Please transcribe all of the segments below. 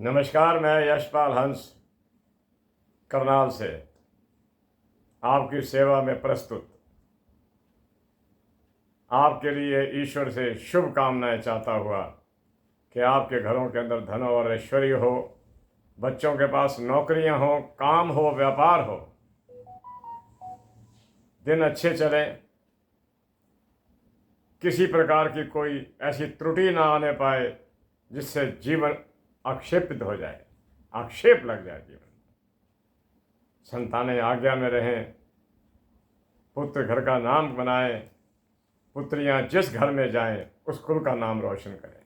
नमस्कार। मैं यशपाल हंस करनाल से आपकी सेवा में प्रस्तुत आपके लिए ईश्वर से शुभकामनाएं चाहता हुआ कि आपके घरों के अंदर धन और ऐश्वर्य हो, बच्चों के पास नौकरियां हो, काम हो, व्यापार हो, दिन अच्छे चले, किसी प्रकार की कोई ऐसी त्रुटि ना आने पाए जिससे जीवन आक्षेपित हो जाए, आक्षेप लग जाए। जीवन संतानें आज्ञा में रहें, पुत्र घर का नाम बनाए, पुत्रियां जिस घर में जाएं उस कुल का नाम रोशन करें।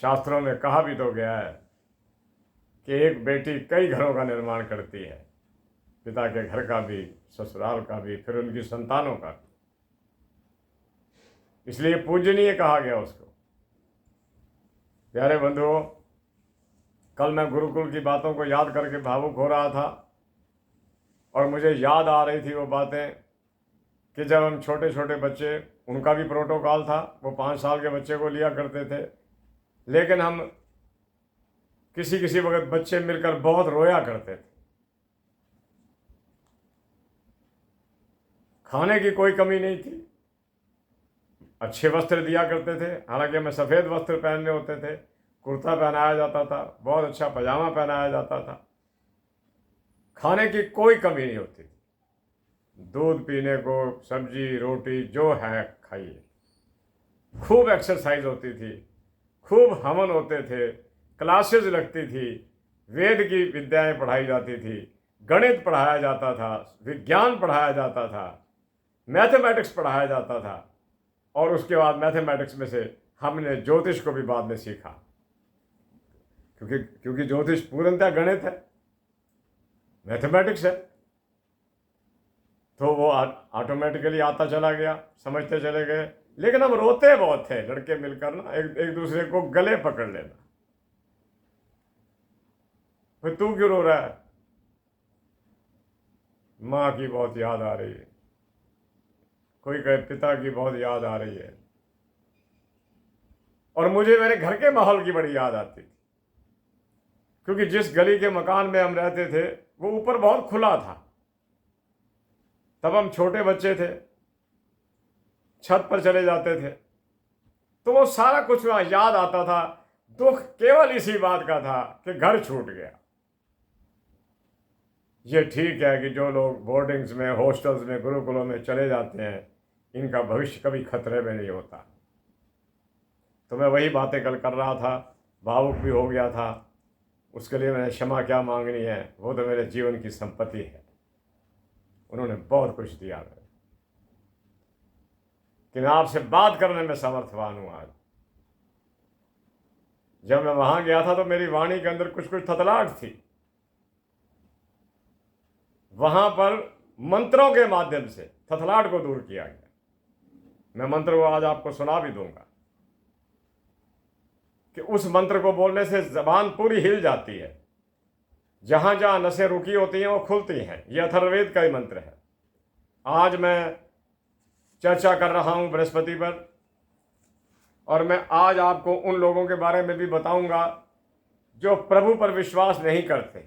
शास्त्रों में कहा भी तो गया है कि एक बेटी कई घरों का निर्माण करती है, पिता के घर का भी, ससुराल का भी, फिर उनकी संतानों का भी। इसलिए पूजनीय कहा गया उसको। प्यारे बंधुओं, कल मैं गुरुकुल की बातों को याद करके भावुक हो रहा था और मुझे याद आ रही थी वो बातें कि जब हम छोटे छोटे बच्चे, उनका भी प्रोटोकॉल था, वो 5 साल के बच्चे को लिया करते थे, लेकिन हम किसी किसी वक्त बच्चे मिलकर बहुत रोया करते थे। खाने की कोई कमी नहीं थी, अच्छे वस्त्र दिया करते थे, हालांकि हमें सफ़ेद वस्त्र पहनने होते थे, कुर्ता पहनाया जाता था, बहुत अच्छा पजामा पहनाया जाता था। खाने की कोई कमी नहीं होती थी, दूध पीने को, सब्जी रोटी जो है खाइए। खूब एक्सरसाइज होती थी, खूब हवन होते थे, क्लासेस लगती थी, वेद की विद्याएं पढ़ाई जाती थी, गणित पढ़ाया जाता था, विज्ञान पढ़ाया जाता था, मैथमेटिक्स पढ़ाया जाता था। और उसके बाद मैथमेटिक्स में से हमने ज्योतिष को भी बाद में सीखा, क्योंकि ज्योतिष पूर्णतः गणित है, मैथमेटिक्स है, तो वो ऑटोमेटिकली आता चला गया, समझते चले गए। लेकिन हम रोते बहुत थे, लड़के मिलकर ना एक दूसरे को गले पकड़ लेना। फिर तू क्यों रो रहा है? माँ की बहुत याद आ रही है, कोई कहे पिता की बहुत याद आ रही है, और मुझे मेरे घर के माहौल की बड़ी याद आती थी, क्योंकि जिस गली के मकान में हम रहते थे वो ऊपर बहुत खुला था। तब हम छोटे बच्चे थे, छत पर चले जाते थे, तो वो सारा कुछ वहां याद आता था। दुख केवल इसी बात का था कि घर छूट गया। ये ठीक है कि जो लोग बोर्डिंग्स में, हॉस्टल्स में, गुरुकुलों में चले जाते हैं, इनका भविष्य कभी खतरे में नहीं होता। तो मैं वही बातें कल कर रहा था, भावुक भी हो गया था। उसके लिए मैंने क्षमा क्या मांगनी है, वो तो मेरे जीवन की संपत्ति है, उन्होंने बहुत कुछ दिया है कि मैं आपसे बात करने में समर्थवान हूं आज। जब मैं वहां गया था तो मेरी वाणी के अंदर कुछ कुछ थतलाहट थी। वहां पर मंत्रों के माध्यम से थतलाहट को दूर किया गया। मैं मंत्र को आज आपको सुना भी दूंगा कि उस मंत्र को बोलने से जबान पूरी हिल जाती है, जहां जहां नसें रुकी होती हैं वो खुलती हैं। यह अथर्ववेद का ही मंत्र है। आज मैं चर्चा कर रहा हूं बृहस्पति पर, और मैं आज आपको उन लोगों के बारे में भी बताऊंगा जो प्रभु पर विश्वास नहीं करते,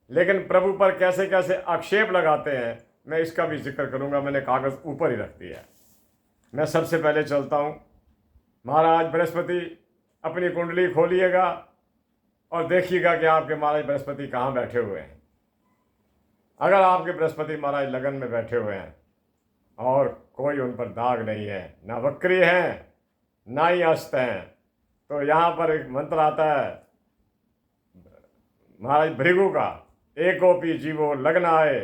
लेकिन प्रभु पर कैसे कैसे आक्षेप लगाते हैं, मैं इसका भी जिक्र करूंगा। मैंने कागज ऊपर ही रख दिया है। मैं सबसे पहले चलता हूं। महाराज बृहस्पति, अपनी कुंडली खोलिएगा और देखिएगा कि आपके महाराज बृहस्पति कहाँ बैठे हुए हैं। अगर आपके बृहस्पति महाराज लगन में बैठे हुए हैं और कोई उन पर दाग नहीं है, ना वक्री हैं, ना ही अस्त हैं, तो यहाँ पर एक मंत्र आता है महाराज भृगु का, एकोपी जीवो लग्नाए।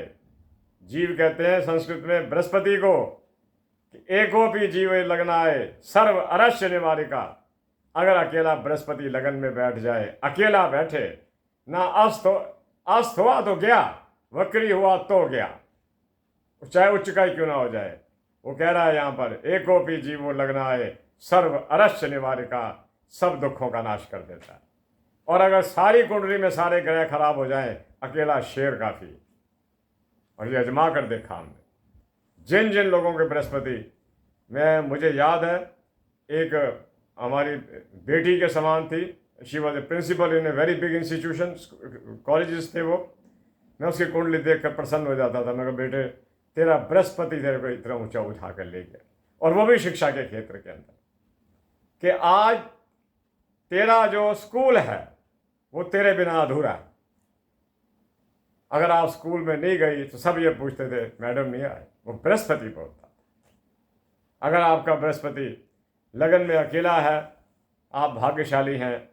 जीव कहते हैं संस्कृत में बृहस्पति को, एकोपी जीव लगनाए सर्व अरस्य निवारिका। अगर अकेला बृहस्पति लगन में बैठ जाए, अकेला बैठे, ना अस्त हुआ तो गया, वक्री हुआ तो गया, चाहे उच्च का ही क्यों ना हो जाए। वो कह रहा है यहाँ पर, एकोपी जीवो लगनाए सर्व अरस्य निवारिका, सब दुखों का नाश कर देता है। और अगर सारी कुंडली में सारे ग्रह खराब हो जाएं, अकेला शेर काफी। और ये अजमा कर देखा हमने, जिन जिन लोगों के बृहस्पति में, मुझे याद है एक हमारी बेटी के समान थी, she was a principal in a very big institution, colleges थे वो। मैं उसकी कुंडली देख कर प्रसन्न हो जाता था। मैं कहा बेटे तेरा बृहस्पति तेरे को इतना ऊंचा उठा कर ले गया, और वो भी शिक्षा के क्षेत्र के अंदर, कि आज तेरा जो स्कूल है वो तेरे बिना अधूरा है। अगर आप स्कूल में नहीं गई तो सब ये पूछते थे मैडम नहीं आए, वो बृहस्पति बोलता। अगर आपका बृहस्पति लगन में अकेला है, आप भाग्यशाली हैं।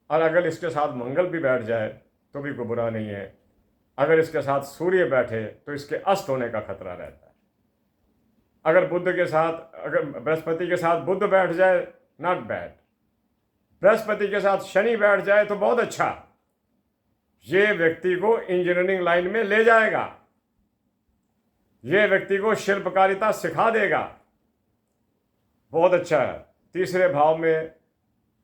और अगर इसके साथ मंगल भी बैठ जाए तो भी कोई बुरा नहीं है। अगर इसके साथ सूर्य बैठे तो इसके अस्त होने का खतरा रहता है। अगर बुध के साथ, अगर बृहस्पति के साथ बुध बैठ जाए, नॉट बैड। बृहस्पति के साथ शनि बैठ जाए तो बहुत अच्छा, ये व्यक्ति को इंजीनियरिंग लाइन में ले जाएगा, ये व्यक्ति को शिल्पकारिता सिखा देगा, बहुत अच्छा है। तीसरे भाव में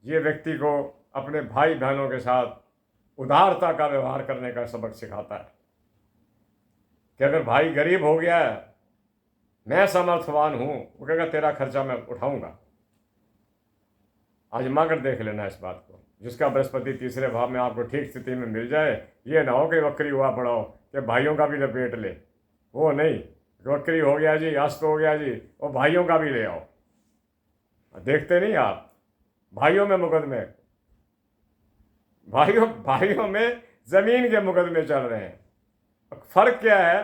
ये व्यक्ति को अपने भाई बहनों के साथ उदारता का व्यवहार करने का सबक सिखाता है, कि अगर भाई गरीब हो गया है, मैं सामर्थ्यवान हूं, वो कहेगा तेरा खर्चा मैं उठाऊंगा। आजमा कर देख लेना इस बात को। जिसका बृहस्पति तीसरे भाव में आपको ठीक स्थिति में मिल जाए, ये ना हो कि वक्री हुआ पड़ा हो कि भाइयों का भी लपेट ले, वो नहीं। वक्री हो गया जी, अस्त हो गया जी, वो भाइयों का भी ले आओ। देखते नहीं आप, भाइयों में मुकदमे, भाइयों में जमीन के मुकदमे चल रहे हैं। फर्क क्या है?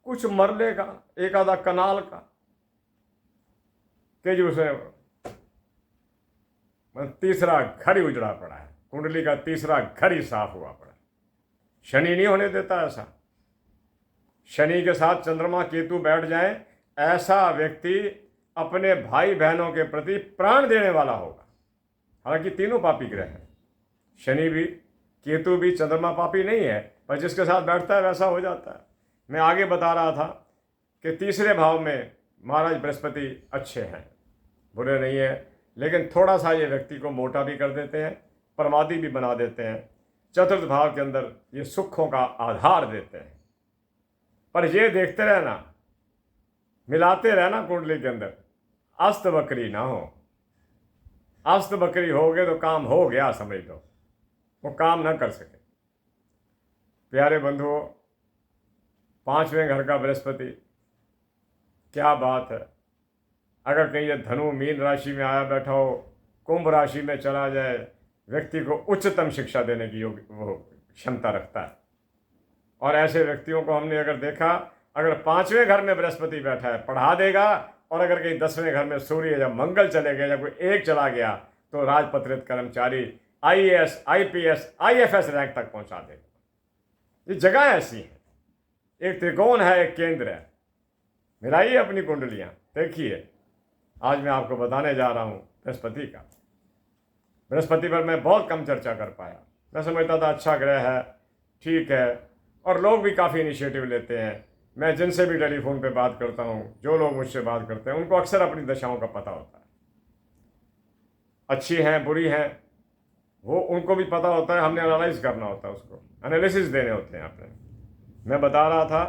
कुछ मरले का, एक आधा कनाल का, कि जो उसे तीसरा घर ही उजड़ा पड़ा है, कुंडली का तीसरा घर ही साफ हुआ पड़ा है। शनि नहीं होने देता ऐसा। शनि के साथ चंद्रमा केतु बैठ जाए, ऐसा व्यक्ति अपने भाई बहनों के प्रति प्राण देने वाला होगा। हालांकि तीनों पापी ग्रह हैं, शनि भी, केतु भी, चंद्रमा पापी नहीं है, पर जिसके साथ बैठता है वैसा हो जाता है। मैं आगे बता रहा था कि तीसरे भाव में महाराज बृहस्पति अच्छे हैं, बुरे नहीं है, लेकिन थोड़ा सा ये व्यक्ति को मोटा भी कर देते हैं, प्रमादी भी बना देते हैं। चतुर्थ भाव के अंदर ये सुखों का आधार देते हैं। पर ये देखते रहना, मिलाते रहना कुंडली के अंदर, अस्त बकरी ना हो। अस्त बकरी हो गए तो काम हो गया, समझ लो, वो काम ना कर सके। प्यारे बंधुओं, पांचवें घर का बृहस्पति, क्या बात है। अगर कहीं ये धनु मीन राशि में आया बैठा हो, कुंभ राशि में चला जाए, व्यक्ति को उच्चतम शिक्षा देने की वो क्षमता रखता है। और ऐसे व्यक्तियों को हमने अगर देखा, अगर पांचवें घर में बृहस्पति बैठा है पढ़ा देगा, और अगर कहीं 10वें घर में सूर्य या मंगल चले गए या कोई एक चला गया तो राजपत्रित कर्मचारी IAS, IPS, IFS रैंक तक पहुंचा देगा। ये जगह ऐसी है, एक त्रिकोण है, एक केंद्र है। मिलाइए अपनी कुंडलियां, देखिए। आज मैं आपको बताने जा रहा हूं बृहस्पति का। बृहस्पति पर मैं बहुत कम चर्चा कर पाया। मैं समझता था अच्छा ग्रह है, ठीक है, और लोग भी काफ़ी इनिशिएटिव लेते हैं। मैं जिनसे भी टेलीफोन पे बात करता हूं, जो लोग मुझसे बात करते हैं, उनको अक्सर अपनी दशाओं का पता होता है, अच्छी हैं बुरी हैं, वो उनको भी पता होता है। हमने एनालाइज करना होता है, उसको एनालिसिस देने होते हैं अपने। मैं बता रहा था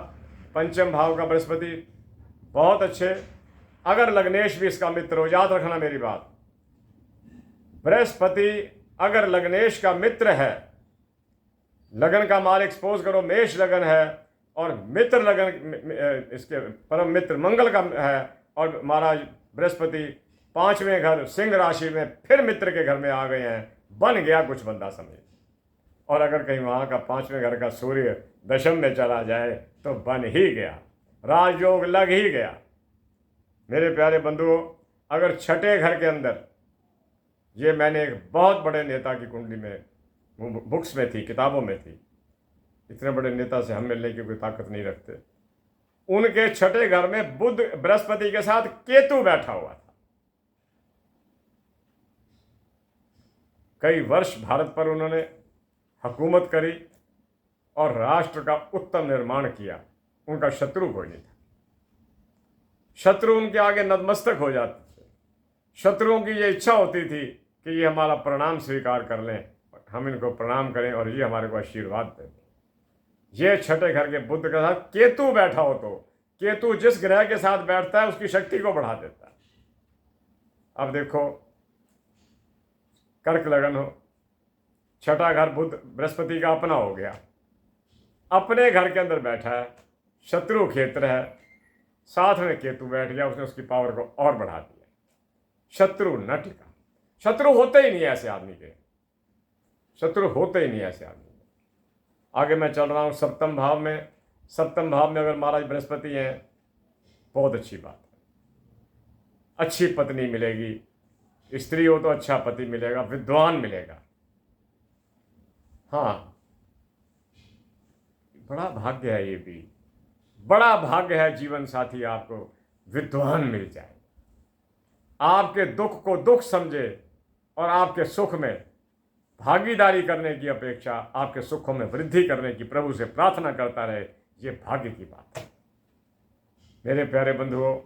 पंचम भाव का बृहस्पति बहुत अच्छे। अगर लग्नेश भी इसका मित्र हो, याद रखना मेरी बात, बृहस्पति अगर लग्नेश का मित्र है, लगन का माल एक्सपोज करो, मेष लगन है और मित्र लगन, इसके परम मित्र मंगल का है, और महाराज बृहस्पति पांचवें घर सिंह राशि में फिर मित्र के घर में आ गए हैं, बन गया कुछ बंदा समझ। और अगर कहीं वहाँ का पांचवें घर का सूर्य दशम में चला जाए तो बन ही गया, राजयोग लग ही गया। मेरे प्यारे बंधुओं, अगर छठे घर के अंदर, ये मैंने एक बहुत बड़े नेता की कुंडली में, बुक्स में थी, किताबों में थी, इतने बड़े नेता से हम मिलने की कोई ताकत नहीं रखते, उनके छठे घर में बुध बृहस्पति के साथ केतु बैठा हुआ था। कई वर्ष भारत पर उन्होंने हुकूमत करी और राष्ट्र का उत्तम निर्माण किया। उनका शत्रु कोई नहीं था, शत्रु उनके आगे नतमस्तक हो जाते थे। शत्रुओं की ये इच्छा होती थी कि ये हमारा प्रणाम स्वीकार कर लें, हम इनको प्रणाम करें और ये हमारे को आशीर्वाद दें। ये छठे घर के बुध के साथ केतु बैठा हो तो केतु जिस ग्रह के साथ बैठता है उसकी शक्ति को बढ़ा देता है। अब देखो, कर्क लगन हो, छठा घर बुध बृहस्पति का अपना हो गया, अपने घर के अंदर बैठा है, शत्रु क्षेत्र है, साथ में केतु बैठ गया, उसने उसकी पावर को और बढ़ा दिया, शत्रु न टिका। शत्रु होते ही नहीं ऐसे आदमी के, शत्रु होते ही नहीं ऐसे आदमी के। आगे मैं चल रहा हूं सप्तम भाव में। सप्तम भाव में अगर महाराज बृहस्पति हैं, बहुत अच्छी बात है, अच्छी पत्नी मिलेगी, स्त्री हो तो अच्छा पति मिलेगा, विद्वान मिलेगा। हाँ, बड़ा भाग्य है, ये भी बड़ा भाग्य है, जीवन साथी आपको विद्वान मिल जाए, आपके दुख को दुख समझे और आपके सुख में भागीदारी करने की अपेक्षा आपके सुखों में वृद्धि करने की प्रभु से प्रार्थना करता रहे, ये भाग्य की बात है। मेरे प्यारे बंधुओं,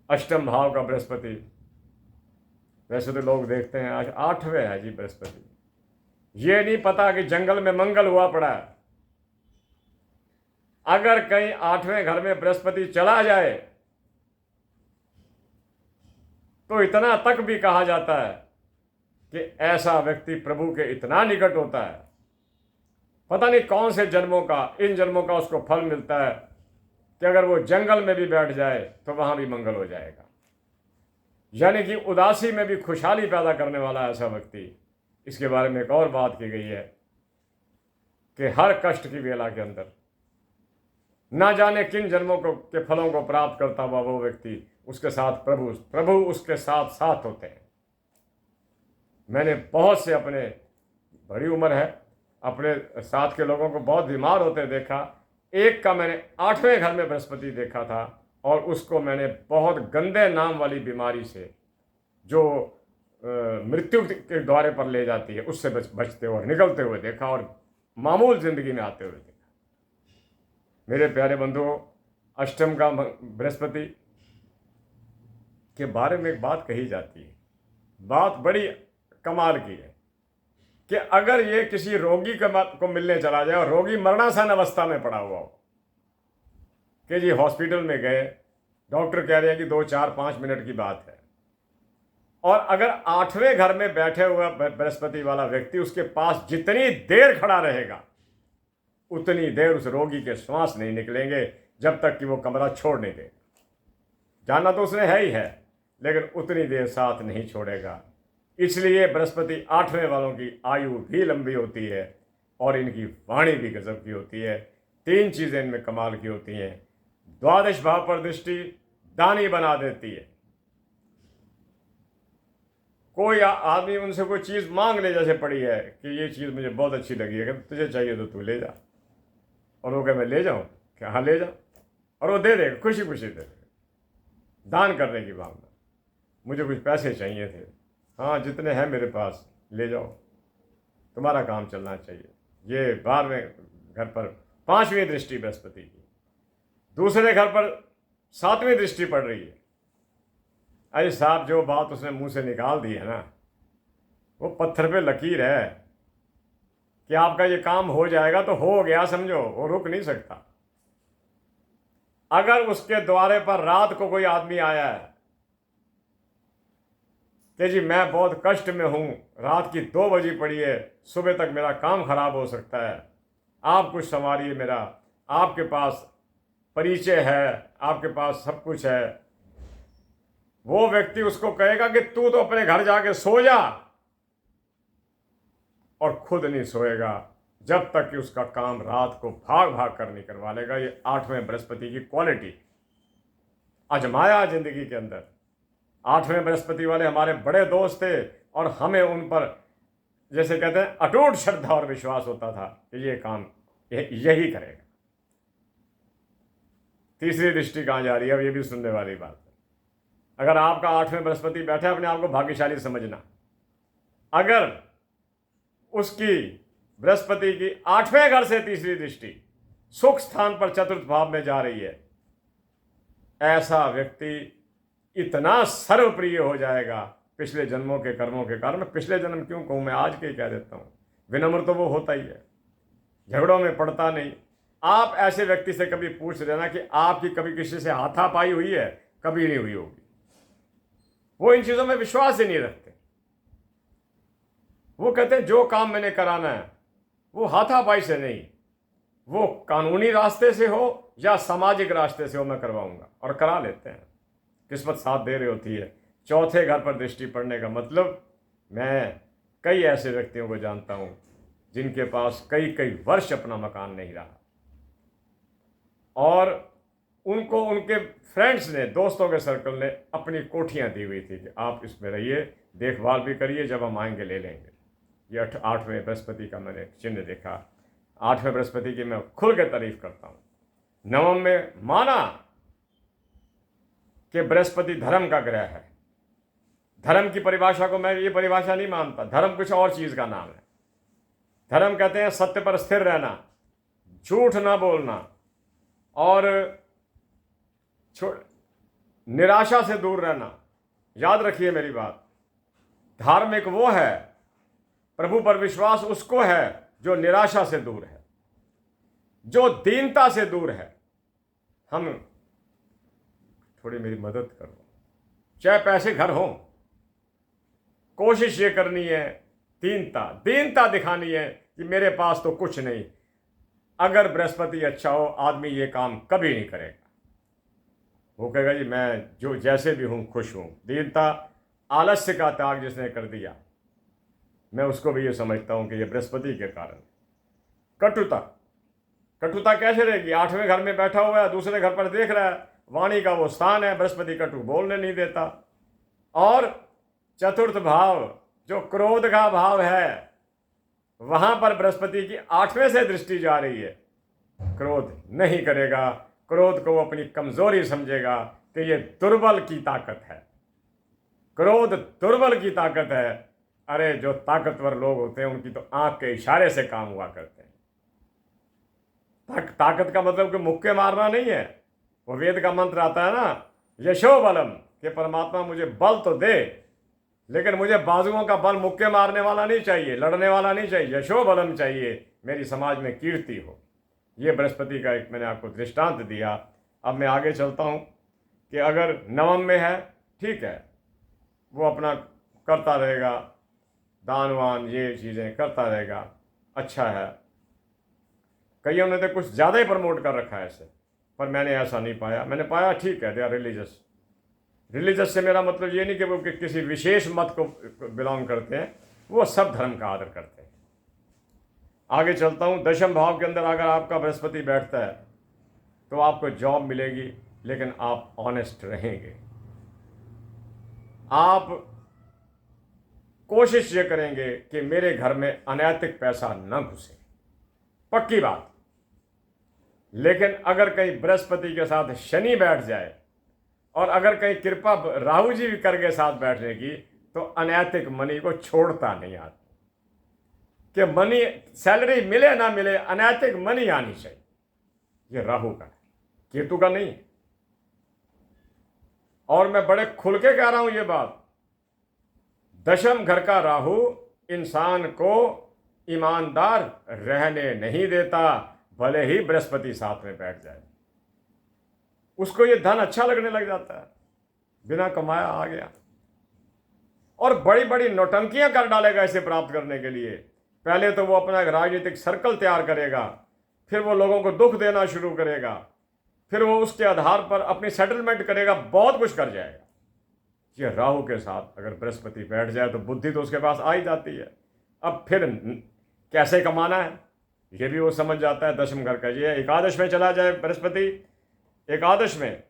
अष्टम भाव का बृहस्पति, वैसे तो लोग देखते हैं आज 8वें है जी बृहस्पति, ये नहीं पता कि जंगल में मंगल हुआ पड़ा है। अगर कहीं 8वें घर में बृहस्पति चला जाए तो इतना तक भी कहा जाता है कि ऐसा व्यक्ति प्रभु के इतना निकट होता है, पता नहीं कौन से जन्मों का, इन जन्मों का उसको फल मिलता है कि अगर वो जंगल में भी बैठ जाए तो वहां भी मंगल हो जाएगा। यानी कि उदासी में भी खुशहाली पैदा करने वाला ऐसा व्यक्ति। इसके बारे में एक और बात की गई है कि हर कष्ट की वेला के अंदर ना जाने किन जन्मों को के फलों को प्राप्त करता हुआ वो व्यक्ति, उसके साथ प्रभु उसके साथ साथ होते हैं। मैंने बहुत से, अपने बड़ी उम्र है, अपने साथ के लोगों को बहुत बीमार होते देखा। एक का मैंने 8वें घर में बृहस्पति देखा था और उसको मैंने बहुत गंदे नाम वाली बीमारी से, जो मृत्यु के द्वारे पर ले जाती है, उससे बचते हुए निकलते हुए देखा और मामूल जिंदगी में आते हुए देखा। मेरे प्यारे बंधुओं, अष्टम का बृहस्पति के बारे में एक बात कही जाती है, बात बड़ी कमाल की है कि अगर ये किसी रोगी को मिलने चला जाए और रोगी मरणासन अवस्था में पड़ा हुआ हो कि जी हॉस्पिटल में गए, डॉक्टर कह रहे हैं कि 2, 4, 5 मिनट की बात है, और अगर 8वें घर में बैठे हुआ बृहस्पति वाला व्यक्ति उसके पास जितनी देर खड़ा रहेगा उतनी देर उस रोगी के श्वास नहीं निकलेंगे जब तक कि वो कमरा छोड़ नहीं देगा। जाना तो उसने है ही है, लेकिन उतनी देर साथ नहीं छोड़ेगा। इसलिए बृहस्पति 8वें वालों की आयु भी लंबी होती है और इनकी वाणी भी गजब की होती है। 3 चीज़ें इनमें कमाल की होती हैं। द्वादश भाव पर दृष्टि दानी बना देती है। कोई आदमी उनसे कोई चीज़ मांग ले, जैसे पड़ी है कि ये चीज़ मुझे बहुत अच्छी लगी है, तुझे चाहिए तो तू ले जा, और वो कहे मैं ले जाऊँ, क्या हाँ ले जा, और वो दे देगा, खुशी खुशी दे देगा। दान करने की भावना, मुझे कुछ पैसे चाहिए थे, हाँ जितने हैं मेरे पास ले जाओ, तुम्हारा काम चलना चाहिए। ये 12वें घर पर 5वीं दृष्टि बृहस्पति की, दूसरे घर पर 7वीं दृष्टि पड़ रही है। अरे साहब, जो बात उसने मुंह से निकाल दी है ना, वो पत्थर पे लकीर है कि आपका ये काम हो जाएगा तो हो गया समझो, वो रुक नहीं सकता। अगर उसके द्वारे पर रात को कोई आदमी आया है कि जी मैं बहुत कष्ट में हूं, रात की 2 बजी पड़ी है, सुबह तक मेरा काम खराब हो सकता है, आप कुछ संवारिए मेरा, आपके पास परिचय है, आपके पास सब कुछ है, वो व्यक्ति उसको कहेगा कि तू तो अपने घर जाके सो जा, और खुद नहीं सोएगा जब तक कि उसका काम रात को भाग भाग कर नहीं करवा लेगा। ये 8वें बृहस्पति की क्वालिटी आजमाया जिंदगी के अंदर। 8वें बृहस्पति वाले हमारे बड़े दोस्त थे और हमें उन पर, जैसे कहते हैं, अटूट श्रद्धा और विश्वास होता था कि ये काम यही करेगा। तीसरी दृष्टि कहाँ जा रही है, अब ये भी सुनने वाली बात है। अगर आपका 8वें बृहस्पति बैठा है, अपने आप को भाग्यशाली समझना। अगर उसकी बृहस्पति की 8वें घर से तीसरी दृष्टि सुख स्थान पर चतुर्थ भाव में जा रही है, ऐसा व्यक्ति इतना सर्वप्रिय हो जाएगा पिछले जन्मों के कर्मों के कारण। पिछले जन्म क्यों कहूँ, मैं आज के ही कह देता हूँ, विनम्र तो वो होता ही है, झगड़ों में पड़ता नहीं। आप ऐसे व्यक्ति से कभी पूछ लेना कि आपकी कभी किसी से हाथापाई हुई है, कभी नहीं हुई होगी। वो इन चीज़ों में विश्वास ही नहीं रखते। वो कहते हैं जो काम मैंने कराना है वो हाथापाई से नहीं, वो कानूनी रास्ते से हो या सामाजिक रास्ते से हो, मैं करवाऊंगा, और करा लेते हैं। किस्मत साथ दे रही होती है। चौथे घर पर दृष्टि पड़ने का मतलब, मैं कई ऐसे व्यक्तियों को जानता हूं जिनके पास कई कई वर्ष अपना मकान नहीं रहा, और उनको उनके फ्रेंड्स ने, दोस्तों के सर्कल ने अपनी कोठियां दी हुई थी कि आप इसमें रहिए, देखभाल भी करिए, जब हम आएंगे ले लेंगे। ये 8वें बृहस्पति का मैंने चिन्ह देखा। 8वें बृहस्पति की मैं खुल के तारीफ करता हूँ। 9वें में माना कि बृहस्पति धर्म का ग्रह है। धर्म की परिभाषा को मैं ये परिभाषा नहीं मानता। धर्म कुछ और चीज़ का नाम है। धर्म कहते हैं सत्य पर स्थिर रहना, झूठ ना बोलना, और निराशा से दूर रहना। याद रखिए मेरी बात, धार्मिक वो है, प्रभु पर विश्वास उसको है जो निराशा से दूर है, जो दीनता से दूर है। हम, थोड़ी मेरी मदद करो, चाहे पैसे घर हो, कोशिश ये करनी है, दीनता दिखानी है कि मेरे पास तो कुछ नहीं। अगर बृहस्पति अच्छा हो, आदमी ये काम कभी नहीं करेगा। वो कहेगा जी मैं जो जैसे भी हूं खुश हूं। दीनता, आलस्य का त्याग जिसने कर दिया, मैं उसको भी ये समझता हूं कि ये बृहस्पति के कारण। कटुता कैसे रहेगी? 8वें घर में बैठा हुआ है, दूसरे घर पर देख रहा है, वाणी का वो स्थान है, बृहस्पति कटु बोलने नहीं देता। और चतुर्थ भाव जो क्रोध का भाव है, वहां पर बृहस्पति की 8वें से दृष्टि जा रही है। क्रोध नहीं करेगा, क्रोध को अपनी कमजोरी समझेगा कि ये दुर्बल की ताकत है। क्रोध दुर्बल की ताकत है। अरे जो ताकतवर लोग होते हैं उनकी तो आंख के इशारे से काम हुआ करते हैं। ताकत का मतलब कि मुक्के मारना नहीं है। वो वेद का मंत्र आता है ना, यशो बलम, कि परमात्मा मुझे बल तो दे, लेकिन मुझे बाजुओं का बल मुक्के मारने वाला नहीं चाहिए, लड़ने वाला नहीं चाहिए, यशो बलम चाहिए, मेरी समाज में कीर्ति हो। ये बृहस्पति का एक मैंने आपको दृष्टांत दिया। अब मैं आगे चलता हूँ कि अगर 9 में है, ठीक है, वो अपना करता रहेगा, दानवान ये चीज़ें करता रहेगा, अच्छा है। कईयों ने तो कुछ ज़्यादा ही प्रमोट कर रखा है ऐसे, पर मैंने ऐसा नहीं पाया। मैंने पाया ठीक है, दे आर रिलीजियस से मेरा मतलब ये नहीं कि वो किसी विशेष मत को बिलोंग करते हैं, वो सब धर्म का आदर करते हैं। आगे चलता हूँ। 10वें भाव के अंदर अगर आपका बृहस्पति बैठता है तो आपको जॉब मिलेगी, लेकिन आप ऑनेस्ट रहेंगे। आप कोशिश ये करेंगे कि मेरे घर में अनैतिक पैसा न घुसे, पक्की बात। लेकिन अगर कहीं बृहस्पति के साथ शनि बैठ जाए, और अगर कहीं कृपा राहु जी कर के साथ बैठने की, तो अनैतिक मनी को छोड़ता नहीं आता। कि मनी, सैलरी मिले ना मिले, अनैतिक मनी आनी चाहिए। ये राहु का है, केतु का नहीं। और मैं बड़े खुल के कह रहा हूं ये बात, 10वें घर का राहु इंसान को ईमानदार रहने नहीं देता, भले ही बृहस्पति साथ में बैठ जाए। उसको ये धन अच्छा लगने लग जाता है, बिना कमाया आ गया, और बड़ी बड़ी नौटंकियां कर डालेगा इसे प्राप्त करने के लिए। पहले तो वो अपना एक राजनीतिक सर्कल तैयार करेगा, फिर वो लोगों को दुख देना शुरू करेगा, फिर वो उसके आधार पर अपनी सेटलमेंट करेगा, बहुत कुछ कर जाएगा। ये राहु के साथ अगर बृहस्पति बैठ जाए तो बुद्धि तो उसके पास आ ही जाती है। अब फिर कैसे कमाना है ये भी वो समझ जाता है। 10वें घर का ये एकादश में चला जाए बृहस्पति, एकादश में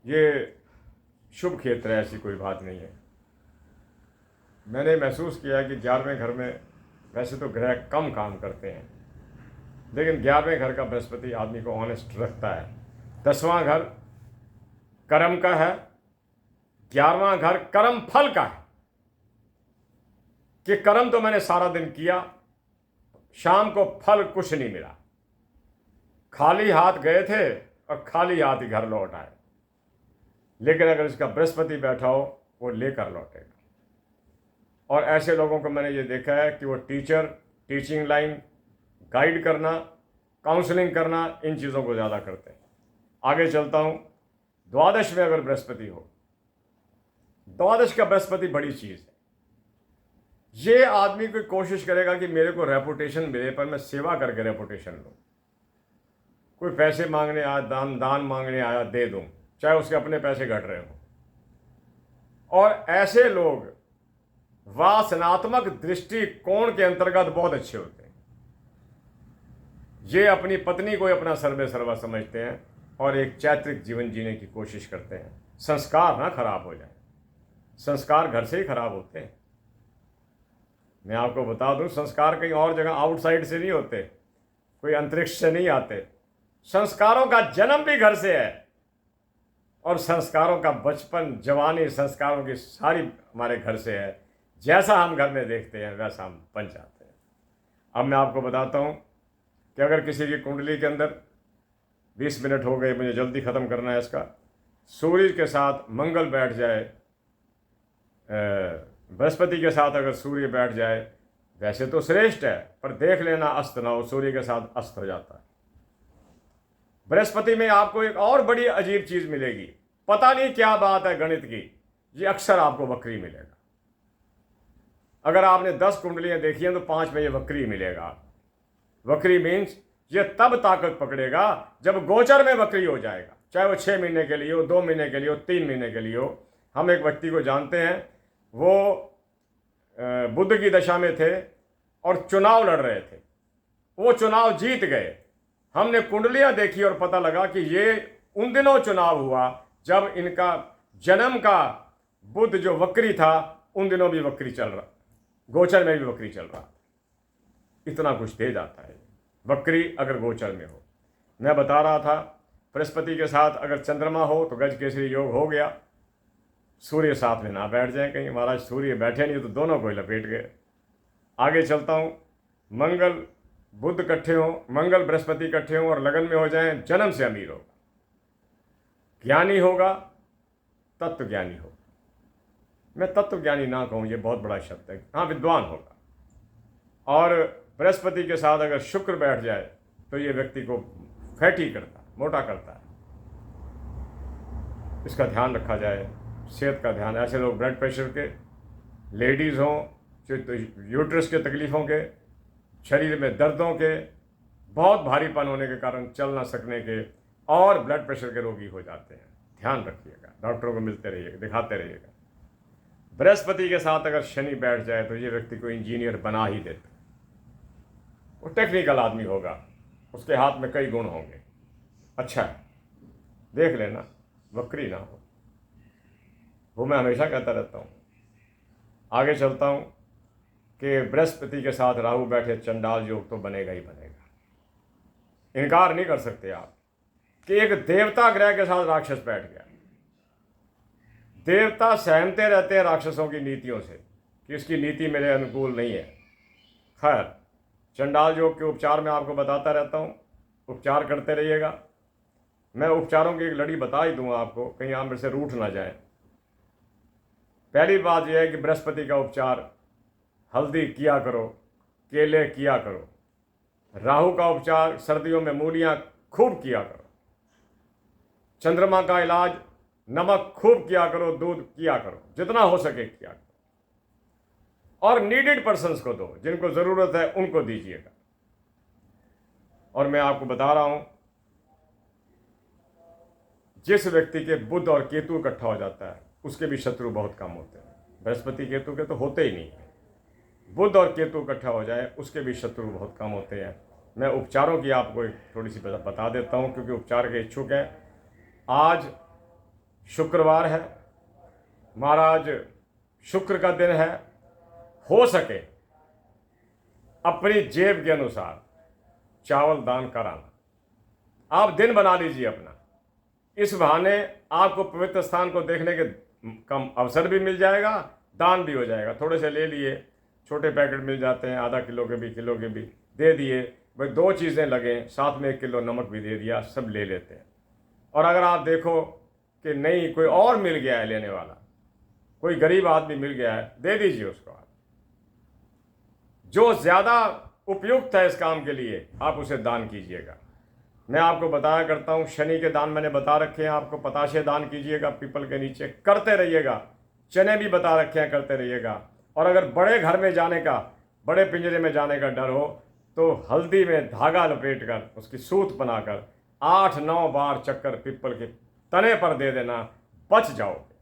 ये शुभ क्षेत्र है, ऐसी कोई बात नहीं है। मैंने महसूस किया कि 11वें घर में वैसे तो ग्रह कम काम करते हैं, लेकिन 11वें घर का बृहस्पति आदमी को ऑनेस्ट रखता है। 10वां घर कर्म का है, 11वां घर कर्म फल का है, कि कर्म तो मैंने सारा दिन किया, शाम को फल कुछ नहीं मिला, खाली हाथ गए थे और खाली हाथ ही घर लौट आए। लेकिन अगर इसका बृहस्पति बैठा हो, वो लेकर लौटेगा। और ऐसे लोगों को मैंने ये देखा है कि वो टीचर, टीचिंग लाइन, गाइड करना, काउंसलिंग करना, इन चीज़ों को ज़्यादा करते हैं। आगे चलता हूँ। 12 में अगर बृहस्पति हो, 12 का बृहस्पति बड़ी चीज़ है। ये आदमी कोई कोशिश करेगा कि मेरे को रेपुटेशन मिले, पर मैं सेवा करके रेपुटेशन लूँ। कोई पैसे मांगने आया, दान मांगने आया, दे दूँ, चाहे उसके अपने पैसे घट रहे हों। और ऐसे लोग वासनात्मक दृष्टिकोण के अंतर्गत बहुत अच्छे होते हैं। ये अपनी पत्नी को अपना सर्वे सर्वा समझते हैं और एक चारित्रिक जीवन जीने की कोशिश करते हैं। संस्कार ना खराब हो जाए, संस्कार घर से ही खराब होते हैं। मैं आपको बता दूं, संस्कार कहीं और जगह आउटसाइड से नहीं होते, कोई अंतरिक्ष से नहीं आते। संस्कारों का जन्म भी घर से है और संस्कारों का बचपन, जवानी, संस्कारों की सारी हमारे घर से है। जैसा हम घर में देखते हैं वैसा हम बन जाते हैं। अब मैं आपको बताता हूं कि अगर किसी की कुंडली के अंदर 20 मिनट हो गए, मुझे जल्दी ख़त्म करना है इसका, सूर्य के साथ मंगल बैठ जाए, बृहस्पति के साथ अगर सूर्य बैठ जाए, वैसे तो श्रेष्ठ है, पर देख लेना अस्त ना हो, सूर्य के साथ अस्त हो जाता है। बृहस्पति में आपको एक और बड़ी अजीब चीज़ मिलेगी, पता नहीं क्या बात है गणित की, ये अक्सर आपको वक्री मिलेगा। अगर आपने 10 कुंडलियाँ देखी हैं तो 5 में ये वक्री मिलेगा। वक्री मीन्स ये तब ताकत पकड़ेगा जब गोचर में वक्री हो जाएगा, चाहे वो 6 महीने के लिए हो, 2 महीने के लिए हो, 3 महीने के लिए हो। हम एक व्यक्ति को जानते हैं, वो बुध की दशा में थे और चुनाव लड़ रहे थे, वो चुनाव जीत गए। हमने कुंडलियां देखी और पता लगा कि ये उन दिनों चुनाव हुआ जब इनका जन्म का बुध जो वक्री था, उन दिनों भी वक्री चल रहा, गोचर में भी वक्री चल रहा। इतना कुछ दे जाता है वक्री अगर गोचर में हो। मैं बता रहा था, बृहस्पति के साथ अगर चंद्रमा हो तो गज केसरी योग हो गया। सूर्य साथ में ना बैठ जाए कहीं, महाराज सूर्य बैठे नहीं तो दोनों को लपेट गए। आगे चलता हूँ, मंगल बुध इकट्ठे हों, मंगल बृहस्पति इकट्ठे हों और लगन में हो जाएं, जन्म से अमीर होगा, ज्ञानी होगा, तत्व ज्ञानी होगा। मैं तत्व ज्ञानी ना कहूँ, ये बहुत बड़ा शब्द है, हाँ विद्वान होगा। और बृहस्पति के साथ अगर शुक्र बैठ जाए तो ये व्यक्ति को फैटी करता, मोटा करता है। इसका ध्यान रखा जाए, सेहत का ध्यान। ऐसे लोग ब्लड प्रेशर के, लेडीज़ हों, यूट्रस के तकलीफ़ों के, शरीर में दर्दों के, बहुत भारीपन होने के कारण चल ना सकने के और ब्लड प्रेशर के रोगी हो जाते हैं। ध्यान रखिएगा, डॉक्टरों को मिलते रहिएगा, दिखाते रहिएगा। बृहस्पति के साथ अगर शनि बैठ जाए तो ये व्यक्ति को इंजीनियर बना ही देता। वो टेक्निकल आदमी होगा, उसके हाथ में कई गुण होंगे। अच्छा है, देख लेना वक्री ना हो, वो मैं हमेशा कहता रहता हूँ। आगे चलता हूँ कि बृहस्पति के साथ राहु बैठे, चंडाल योग तो बनेगा ही बनेगा। इनकार नहीं कर सकते आप कि एक देवता ग्रह के साथ राक्षस बैठ गया। देवता सहमते रहते हैं राक्षसों की नीतियों से कि इसकी नीति मेरे अनुकूल नहीं है। खैर, चंडाल योग के उपचार में आपको बताता रहता हूँ, उपचार करते रहिएगा। मैं उपचारों की एक लड़ी बता ही दूंगा आपको, कहीं आप मेरे से रूठ ना जाए। पहली बात यह है कि बृहस्पति का उपचार हल्दी किया करो, केले किया करो। राहु का उपचार सर्दियों में मूलियाँ खूब किया करो। चंद्रमा का इलाज नमक खूब किया करो, दूध किया करो, जितना हो सके किया करो। और नीडेड पर्सन्स को दो, जिनको ज़रूरत है उनको दीजिएगा। और मैं आपको बता रहा हूँ, जिस व्यक्ति के बुध और केतु इकट्ठा हो जाता है उसके भी शत्रु बहुत कम होते हैं। बृहस्पति केतु के तो होते ही नहीं है, बुध और केतु इकट्ठा हो जाए उसके भी शत्रु बहुत कम होते हैं। मैं उपचारों की आपको एक थोड़ी सी बता देता हूँ, क्योंकि उपचार के इच्छुक हैं। आज शुक्रवार है महाराज, शुक्र का दिन है। हो सके अपनी जेब के अनुसार चावल दान कराना, आप दिन बना लीजिए अपना। इस बहाने आपको पवित्र स्थान को देखने के कम अवसर भी मिल जाएगा, दान भी हो जाएगा। थोड़े से ले लिए, छोटे पैकेट मिल जाते हैं, आधा किलो के भी, किलो के भी दे दिए। भाई 2 चीज़ें लगें, साथ में 1 किलो नमक भी दे दिया, सब ले लेते हैं। और अगर आप देखो कि नहीं कोई और मिल गया है लेने वाला, कोई गरीब आदमी मिल गया है, दे दीजिए उसको। आप जो ज़्यादा उपयुक्त है इस काम के लिए आप उसे दान कीजिएगा। मैं आपको बताया करता हूँ, शनि के दान मैंने बता रखे हैं आपको। पताशे दान कीजिएगा, पीपल के नीचे करते रहिएगा। चने भी बता रखे हैं, करते रहिएगा। और अगर बड़े घर में जाने का, बड़े पिंजरे में जाने का डर हो तो हल्दी में धागा लपेट कर उसकी सूत बनाकर 8-9 बार चक्कर पीपल के तने पर दे देना, बच जाओगे।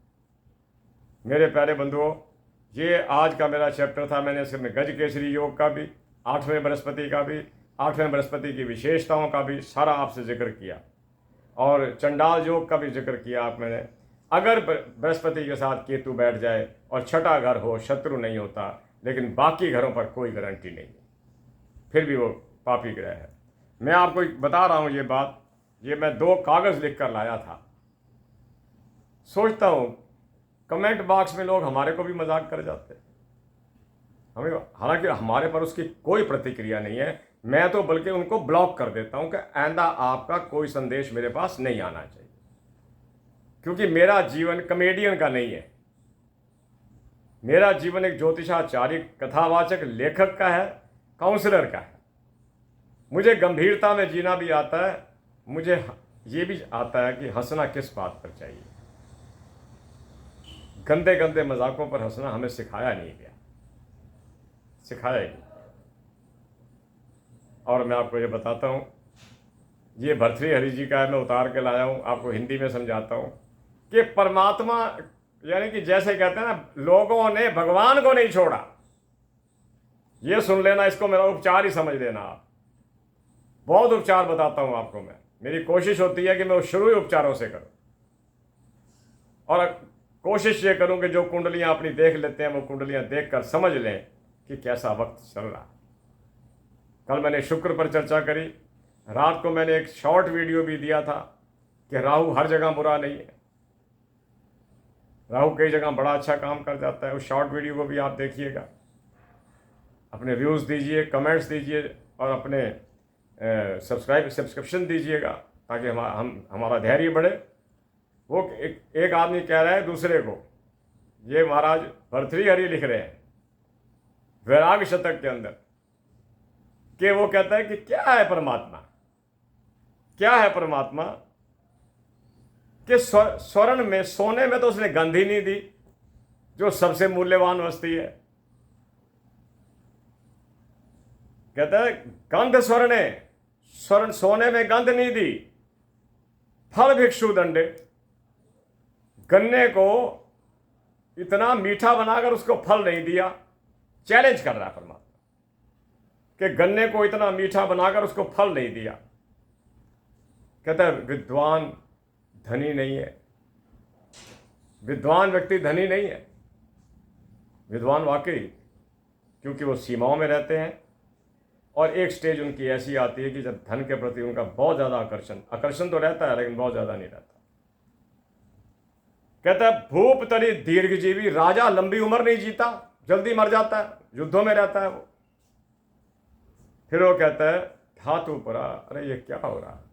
मेरे प्यारे बंधुओं, ये आज का मेरा चैप्टर था। मैंने इसमें गज केसरी योग का भी, 8वें बृहस्पति का भी, 8वें बृहस्पति की विशेषताओं का भी सारा आपसे जिक्र किया और चंडाल योग का भी जिक्र किया आप मैंने। अगर बृहस्पति के साथ केतु बैठ जाए और छठा घर हो, शत्रु नहीं होता, लेकिन बाकी घरों पर कोई गारंटी नहीं है, फिर भी वो पापी ग्रह है। मैं आपको बता रहा हूँ ये बात, ये मैं 2 कागज़ लिख कर लाया था। सोचता हूँ कमेंट बॉक्स में लोग हमारे को भी मजाक कर जाते हैं, हमें, हालांकि हमारे पर उसकी कोई प्रतिक्रिया नहीं है। मैं तो बल्कि उनको ब्लॉक कर देता हूँ कि आइंदा आपका कोई संदेश मेरे पास नहीं आना चाहिए, क्योंकि मेरा जीवन कमेडियन का नहीं है। मेरा जीवन एक ज्योतिषाचार्य, कथावाचक, लेखक का है, काउंसलर का है। मुझे गंभीरता में जीना भी आता है, मुझे ये भी आता है कि हंसना किस बात पर चाहिए। गंदे गंदे मजाकों पर हंसना हमें सिखाया नहीं गया, सिखाया ही नहीं। और मैं आपको ये बताता हूँ, ये भर्तृहरि जी का है, मैं उतार के लाया हूँ, आपको हिंदी में समझाता हूँ कि परमात्मा, यानी कि जैसे कहते हैं ना, लोगों ने भगवान को नहीं छोड़ा। ये सुन लेना, इसको मेरा उपचार ही समझ लेना आप। बहुत उपचार बताता हूँ आपको मैं, मेरी कोशिश होती है कि मैं शुरू ही उपचारों से करूँ, और कोशिश ये करूँ कि जो कुंडलियाँ अपनी देख लेते हैं वो कुंडलियाँ देखकर समझ लें कि कैसा वक्त चल रहा है। कल मैंने शुक्र पर चर्चा करी, रात को मैंने एक शॉर्ट वीडियो भी दिया था कि राहु हर जगह बुरा नहीं है, राहु कई जगह बड़ा अच्छा काम कर जाता है। उस शॉर्ट वीडियो को भी आप देखिएगा, अपने व्यूज़ दीजिए, कमेंट्स दीजिए और अपने सब्सक्रिप्शन दीजिएगा, ताकि हमारा धैर्य बढ़े। वो एक आदमी कह रहा है दूसरे को, ये महाराज भर्तृहरि लिख रहे हैं वैराग्य शतक के अंदर, कि वो कहता है कि क्या है परमात्मा, क्या है परमात्मा, कि स्वर्ण में, सोने में तो उसने गंध ही नहीं दी, जो सबसे मूल्यवान वस्तु है। कहता है गंध स्वर्णे, स्वर्ण सोने में गंध नहीं दी। फल भिक्षु दंडे, गन्ने को इतना मीठा बनाकर उसको फल नहीं दिया। चैलेंज कर रहा है परमात्मा कि गन्ने को इतना मीठा बनाकर उसको फल नहीं दिया। कहता है विद्वान धनी नहीं है, विद्वान व्यक्ति धनी नहीं है। विद्वान वाकई, क्योंकि वो सीमाओं में रहते हैं, और एक स्टेज उनकी ऐसी आती है कि जब धन के प्रति उनका बहुत ज़्यादा आकर्षण तो रहता है, लेकिन बहुत ज़्यादा नहीं रहता। कहता है भूप तरी दीर्घजीवी, राजा लंबी उम्र नहीं जीता, जल्दी मर जाता है, युद्धों में रहता है वो। फिर वो कहता है धातु परा, अरे ये क्या हो रहा है।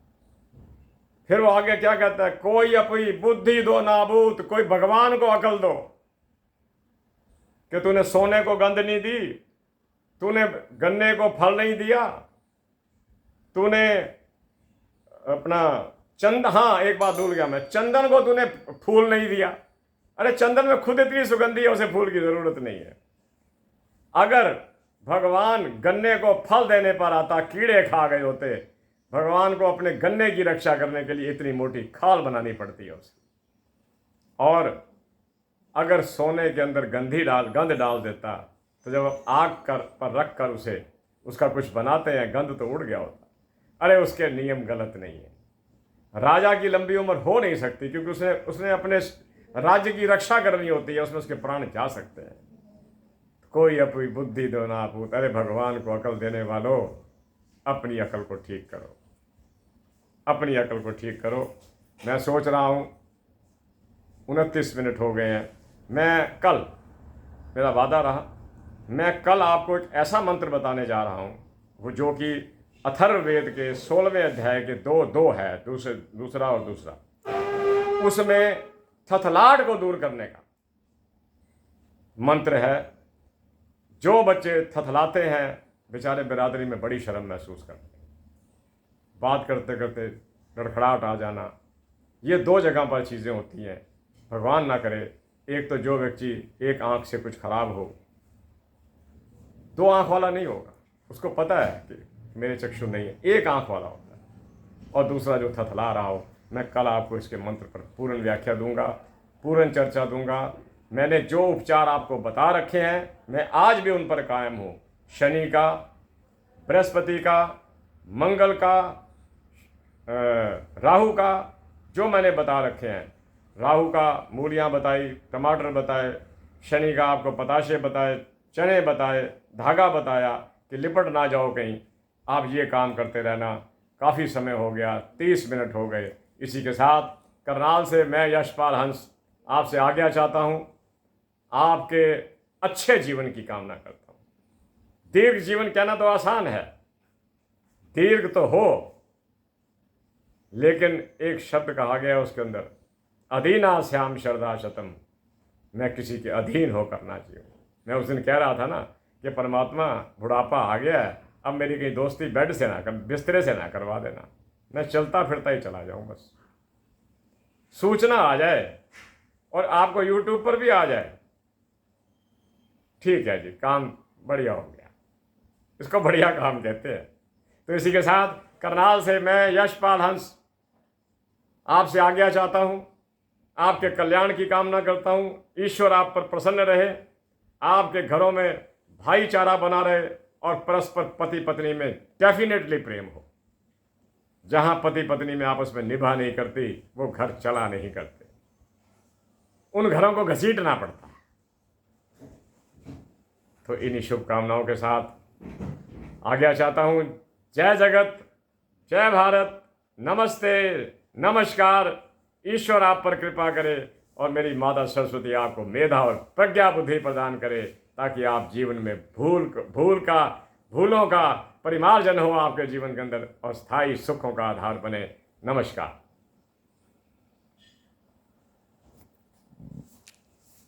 फिर वो आगे क्या कहता है, कोई अपनी बुद्धि दो नाबूत, कोई भगवान को अकल दो कि तूने सोने को गंध नहीं दी, तूने गन्ने को फल नहीं दिया, तूने अपना हाँ एक बात भूल गया मैं, चंदन को तूने फूल नहीं दिया। अरे चंदन में खुद इतनी सुगंधी है, उसे फूल की जरूरत नहीं है। अगर भगवान गन्ने को फल देने पर आता, कीड़े खा गए होते, भगवान को अपने गन्ने की रक्षा करने के लिए इतनी मोटी खाल बनानी पड़ती है उसे। और अगर सोने के अंदर गंध डाल देता, तो जब आग पर रख कर उसका कुछ बनाते हैं, गंध तो उड़ गया होता। अरे उसके नियम गलत नहीं है। राजा की लंबी उम्र हो नहीं सकती, क्योंकि उसने अपने राज्य की रक्षा करनी होती है, उसमें उसके प्राण जा सकते हैं। कोई अपनी बुद्धि दो ना पूत, अरे भगवान को अकल देने वालों, अपनी अकल को ठीक करो, अपनी अकल को ठीक करो। मैं सोच रहा हूँ 29 मिनट हो गए हैं, मैं कल, मेरा वादा रहा, मैं कल आपको एक ऐसा मंत्र बताने जा रहा हूँ, वो जो कि अथर्ववेद के 16वें अध्याय के दो है, दूसरा और दूसरा, उसमें थथलाट को दूर करने का मंत्र है। जो बच्चे थथलाते हैं बेचारे बिरादरी में बड़ी शर्म महसूस करते हैं, बात करते करते लड़खड़ाहट आ जाना, ये 2 जगह पर चीज़ें होती हैं। भगवान ना करे, एक तो जो व्यक्ति एक आंख से कुछ खराब हो, 2 आंख वाला नहीं होगा, उसको पता है कि मेरे चक्षु नहीं है, 1 आंख वाला होता है। और दूसरा जो थथला रहा हो, मैं कल आपको इसके मंत्र पर पूर्ण व्याख्या दूंगा, पूर्ण चर्चा दूंगा। मैंने जो उपचार आपको बता रखे हैं, मैं आज भी उन पर कायम हूँ। शनि का, बृहस्पति का, मंगल का, राहु का, जो मैंने बता रखे हैं। राहु का मूलियाँ बताई, टमाटर बताए, शनि का आपको पताशे बताए, चने बताए, धागा बताया कि लिपट ना जाओ कहीं। आप ये काम करते रहना। काफ़ी समय हो गया, 30 मिनट हो गए। इसी के साथ करनाल से मैं यशपाल हंस आपसे आज्ञा चाहता हूँ। आपके अच्छे जीवन की कामना करता हूँ। दीर्घ जीवन कहना तो आसान है, दीर्घ तो हो, लेकिन एक शब्द कहा गया उसके अंदर, अधीना श्याम शरदा शतम, मैं किसी के अधीन होकर ना जीऊँ। मैं उस दिन कह रहा था ना कि परमात्मा बुढ़ापा आ गया है, अब मेरी कहीं दोस्ती बेड से ना कर, बिस्तरे से ना करवा देना, मैं चलता फिरता ही चला जाऊँ, बस सूचना आ जाए और आपको यूट्यूब पर भी आ जाए। ठीक है जी, काम बढ़िया हो गया, इसको बढ़िया काम कहते हैं। तो इसी के साथ करनाल से मैं यशपाल हंस आपसे आज्ञा चाहता हूँ। आपके कल्याण की कामना करता हूँ। ईश्वर आप पर प्रसन्न रहे, आपके घरों में भाईचारा बना रहे और परस्पर पति पत्नी में डेफिनेटली प्रेम हो। जहाँ पति पत्नी में आपस में निभा नहीं करती, वो घर चला नहीं करते, उन घरों को घसीटना पड़ता है। तो इन्हीं शुभकामनाओं के साथ आज्ञा चाहता हूँ। जय जगत, जय भारत, नमस्ते, नमस्कार। ईश्वर आप पर कृपा करे और मेरी माता सरस्वती आपको मेधा और प्रज्ञा बुद्धि प्रदान करे, ताकि आप जीवन में भूलों का परिमार्जन हो आपके जीवन के अंदर और स्थायी सुखों का आधार बने। नमस्कार।